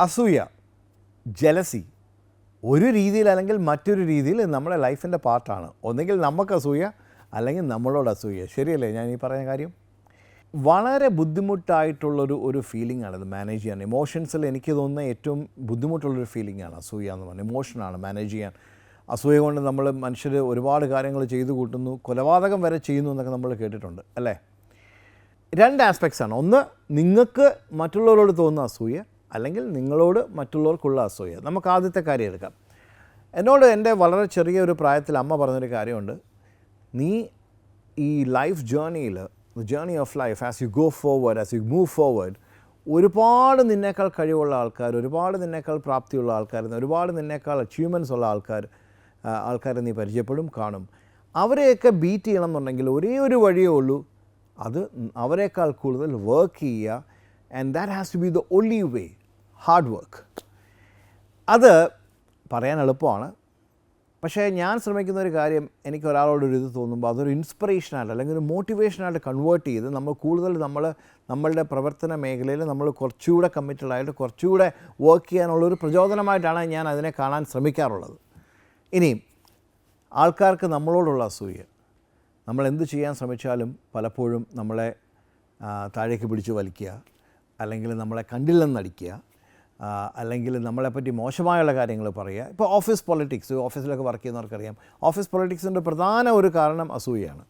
അസൂയ, ജലസി ഒരു രീതിയിൽ അല്ലെങ്കിൽ മറ്റൊരു രീതിയിൽ നമ്മുടെ ലൈഫിൻ്റെ പാർട്ടാണ്. ഒന്നുകിൽ നമുക്ക് അസൂയ അല്ലെങ്കിൽ നമ്മളോട് അസൂയ. ശരിയല്ലേ ഞാൻ ഈ പറഞ്ഞ കാര്യം? വളരെ ബുദ്ധിമുട്ടായിട്ടുള്ളൊരു ഫീലിംഗ് ആണിത് മാനേജ് ചെയ്യാൻ. ഇമോഷൻസിൽ എനിക്ക് തോന്നുന്ന ഏറ്റവും ബുദ്ധിമുട്ടുള്ളൊരു ഫീലിംഗാണ് അസൂയ എന്ന് പറഞ്ഞാൽ. ഇമോഷനാണ് മാനേജ് ചെയ്യാൻ. അസൂയ കൊണ്ട് നമ്മൾ മനുഷ്യർ ഒരുപാട് കാര്യങ്ങൾ ചെയ്തു കൂട്ടുന്നു, കൊലപാതകം വരെ ചെയ്യുന്നു എന്നൊക്കെ നമ്മൾ കേട്ടിട്ടുണ്ട് അല്ലേ? രണ്ട് ആസ്പെക്ട്സാണ്. ഒന്ന്, നിങ്ങൾക്ക് മറ്റുള്ളവരോട് തോന്നുന്ന അസൂയ, അല്ലെങ്കിൽ നിങ്ങളോട് മറ്റുള്ളവർക്കുള്ള അസൂയ. നമുക്ക് ആദ്യത്തെ കാര്യം എടുക്കാം. എന്നോട് എൻ്റെ വളരെ ചെറിയൊരു പ്രായത്തിൽ അമ്മ പറഞ്ഞൊരു കാര്യമുണ്ട്. നീ ഈ ലൈഫ് ജേർണിയിൽ, the journey of life, as you go forward, as you move forward, ഒരുപാട് നിന്നേക്കാൾ കഴിവുള്ള ആൾക്കാർ, ഒരുപാട് നിന്നേക്കാൾ പ്രാപ്തിയുള്ള ആൾക്കാർ, ഒരുപാട് നിന്നേക്കാൾ അച്ചീവ്മെൻറ്റ്സ് ഉള്ള ആൾക്കാരെ നീ പരിചയപ്പെടും, കാണും. അവരെയൊക്കെ ബീറ്റ് ചെയ്യണം എന്നുണ്ടെങ്കിൽ ഒരേ ഒരു വഴിയേ ഉള്ളൂ, അത് അവരെക്കാൾ കൂടുതൽ വർക്ക് ചെയ്യുക. And that has to be the only way, hard work. അത് പറയാൻ എളുപ്പമാണ്, പക്ഷേ ഞാൻ ശ്രമിക്കുന്ന ഒരു കാര്യം, എനിക്ക് ഒരാളോടൊരു ഇത് തോന്നുമ്പോൾ അതൊരു ഇൻസ്പിറേഷനായിട്ട് അല്ലെങ്കിൽ ഒരു മോട്ടിവേഷനായിട്ട് കൺവേർട്ട് ചെയ്ത് നമ്മൾ കൂടുതൽ നമ്മളുടെ പ്രവർത്തന മേഖലയിൽ നമ്മൾ കുറച്ചുകൂടെ കമ്മിറ്റഡായിട്ട് കുറച്ചുകൂടെ വർക്ക് ചെയ്യാനുള്ളൊരു പ്രചോദനമായിട്ടാണ് ഞാൻ അതിനെ കാണാൻ ശ്രമിക്കാറുള്ളത്. ഇനിയും ആൾക്കാർക്ക് നമ്മളോടുള്ള അസൂയ, നമ്മൾ എന്ത് ചെയ്യാൻ ശ്രമിച്ചാലും പലപ്പോഴും നമ്മളെ താഴേക്ക് പിടിച്ച് വലിക്കുക, അല്ലെങ്കിൽ നമ്മളെ കണ്ടില്ലെന്നടിക്കുക, അല്ലെങ്കിൽ നമ്മളെപ്പറ്റി മോശമായുള്ള കാര്യങ്ങൾ പറയുക. ഇപ്പോൾ ഓഫീസ് പൊളിറ്റിക്സ്, ഓഫീസിലൊക്കെ വർക്ക് ചെയ്യുന്നവർക്കറിയാം, ഓഫീസ് പൊളിറ്റിക്സിൻ്റെ പ്രധാന ഒരു കാരണം അസൂയയാണ്.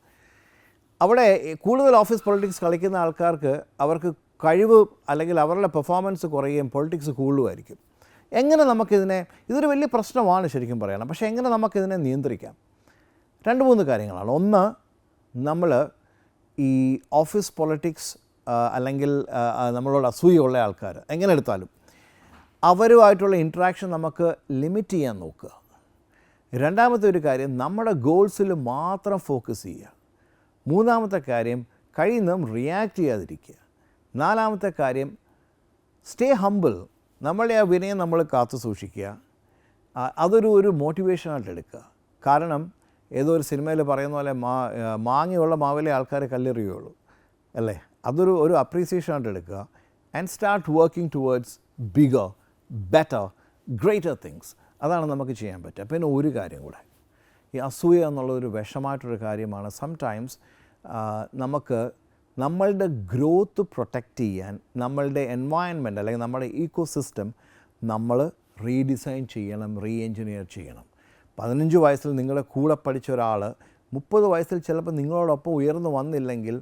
അവിടെ കൂടുതൽ ഓഫീസ് പൊളിറ്റിക്സ് കളിക്കുന്ന ആൾക്കാർക്ക് അവർക്ക് കഴിവ് അല്ലെങ്കിൽ അവരുടെ പെർഫോമൻസ് കുറയുകയും പൊളിറ്റിക്സ് കൂടുതലുമായിരിക്കും. എങ്ങനെ ഇതൊരു വലിയ പ്രശ്നമാണ് ശരിക്കും പറയണം. പക്ഷേ എങ്ങനെ നമുക്കിതിനെ നിയന്ത്രിക്കാം? 2-3 കാര്യങ്ങളാണ്. ഒന്ന്, നമ്മൾ ഈ ഓഫീസ് പൊളിറ്റിക്സ് അല്ലെങ്കിൽ നമ്മളോട് അസൂയുള്ള ആൾക്കാർ എങ്ങനെ എടുത്താലും അവരുമായിട്ടുള്ള ഇൻട്രാക്ഷൻ നമുക്ക് ലിമിറ്റ് ചെയ്യാൻ നോക്കുക. രണ്ടാമത്തെ ഒരു കാര്യം, നമ്മുടെ ഗോൾസിൽ മാത്രം ഫോക്കസ് ചെയ്യുക. മൂന്നാമത്തെ കാര്യം, കഴിയുന്നതും റിയാക്ട് ചെയ്യാതിരിക്കുക. നാലാമത്തെ കാര്യം, സ്റ്റേ ഹംബിൾ. നമ്മളുടെ ആ വിനയം നമ്മൾ കാത്തു സൂക്ഷിക്കുക. അതൊരു മോട്ടിവേഷനായിട്ട് എടുക്കുക. കാരണം ഏതോ ഒരു സിനിമയിൽ പറയുന്ന പോലെ മാങ്ങയുള്ള മാവിലെ ആൾക്കാർ കല്ലെറിയുള്ളൂ അല്ലേ? അതൊരു അപ്രീസിയേഷനായിട്ട് എടുക്കുക. And start working towards bigger, better, greater things. അതാണ് നമുക്ക് ചെയ്യാൻ പറ്റുക. പിന്നെ ഒരു കാര്യം കൂടെ, ഈ അസൂയ എന്നുള്ളൊരു വിഷമായിട്ടൊരു കാര്യമാണ്. സംടൈംസ് നമ്മളുടെ ഗ്രോത്ത് പ്രൊട്ടക്റ്റ് ചെയ്യാൻ നമ്മളുടെ എൻവയൺമെൻറ്റ് അല്ലെങ്കിൽ നമ്മുടെ ഈക്കോ സിസ്റ്റം നമ്മൾ റീഡിസൈൻ ചെയ്യണം, റീ എൻജിനീയർ ചെയ്യണം. 15 വയസ്സിൽ നിങ്ങളുടെ കൂടെ പഠിച്ച ഒരാൾ 30 വയസ്സിൽ ചിലപ്പോൾ നിങ്ങളോടൊപ്പം ഉയർന്നു വന്നില്ലെങ്കിൽ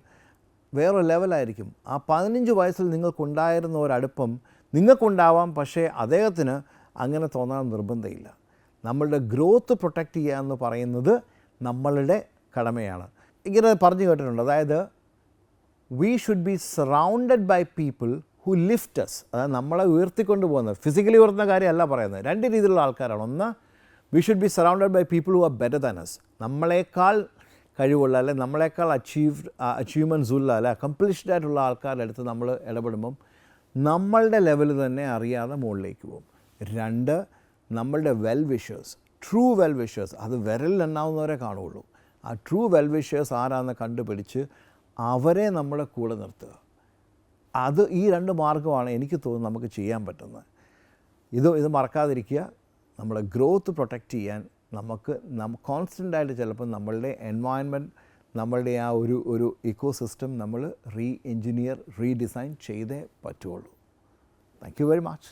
വേറൊരു ലെവലായിരിക്കും. ആ 15 വയസ്സിൽ നിങ്ങൾക്കുണ്ടായിരുന്ന ഒരടുപ്പം നിങ്ങൾക്കുണ്ടാവാം, പക്ഷേ അദ്ദേഹത്തിന് അങ്ങനെ തോന്നാൻ നിർബന്ധമില്ല. നമ്മളുടെ ഗ്രോത്ത് പ്രൊട്ടക്റ്റ് ചെയ്യുക എന്ന് പറയുന്നത് നമ്മളുടെ കടമയാണ്. ഇങ്ങനെ പറഞ്ഞു കേട്ടിട്ടുണ്ട്, അതായത് we should be surrounded by people who lift us. അതായത് നമ്മളെ ഉയർത്തിക്കൊണ്ട് പോകുന്നത്, ഫിസിക്കലി ഉയർത്തുന്ന കാര്യമല്ല പറയുന്നത്. 2 രീതിയിലുള്ള ആൾക്കാരാണ്. ഒന്ന്, we should be surrounded by people who are better than us. നമ്മളെക്കാൾ കഴിവുള്ള അല്ലെങ്കിൽ നമ്മളെക്കാൾ അച്ചീവ്മെൻറ്റ്സ് ഉള്ള അല്ലെ അക്കംപ്ലിഷ്ഡ് ആയിട്ടുള്ള ആൾക്കാരുടെ അടുത്ത് നമ്മൾ ഇടപെടുമ്പം നമ്മളുടെ ലെവൽ തന്നെ അറിയാതെ മുകളിലേക്ക് പോകും. 2, നമ്മളുടെ well wishers, true well wishers, അത് വിരലിലെണ്ണാവുന്നവരെ കാണുകയുള്ളൂ. ആ ട്രൂ വെൽ വിഷേഴ്സ് ആരാണെന്ന് കണ്ടുപിടിച്ച് അവരെ നമ്മുടെ കൂടെ നിർത്തുക. ഈ 2 മാർഗ്ഗമാണ് എനിക്ക് തോന്നുന്നത് നമുക്ക് ചെയ്യാൻ പറ്റുന്നത്. ഇത് മറക്കാതിരിക്കുക. നമ്മളെ ഗ്രോത്ത് പ്രൊട്ടക്റ്റ് ചെയ്യാൻ നമുക്ക് കോൺസ്റ്റൻ്റായിട്ട് ചിലപ്പോൾ നമ്മളുടെ എൻവയൺമെൻറ്റ്, നമ്മളുടെ ആ ഒരു ഇക്കോ സിസ്റ്റം നമ്മൾ റീ എൻജിനീയർ, റീഡിസൈൻ ചെയ്തേ പറ്റുള്ളൂ. Thank you very much.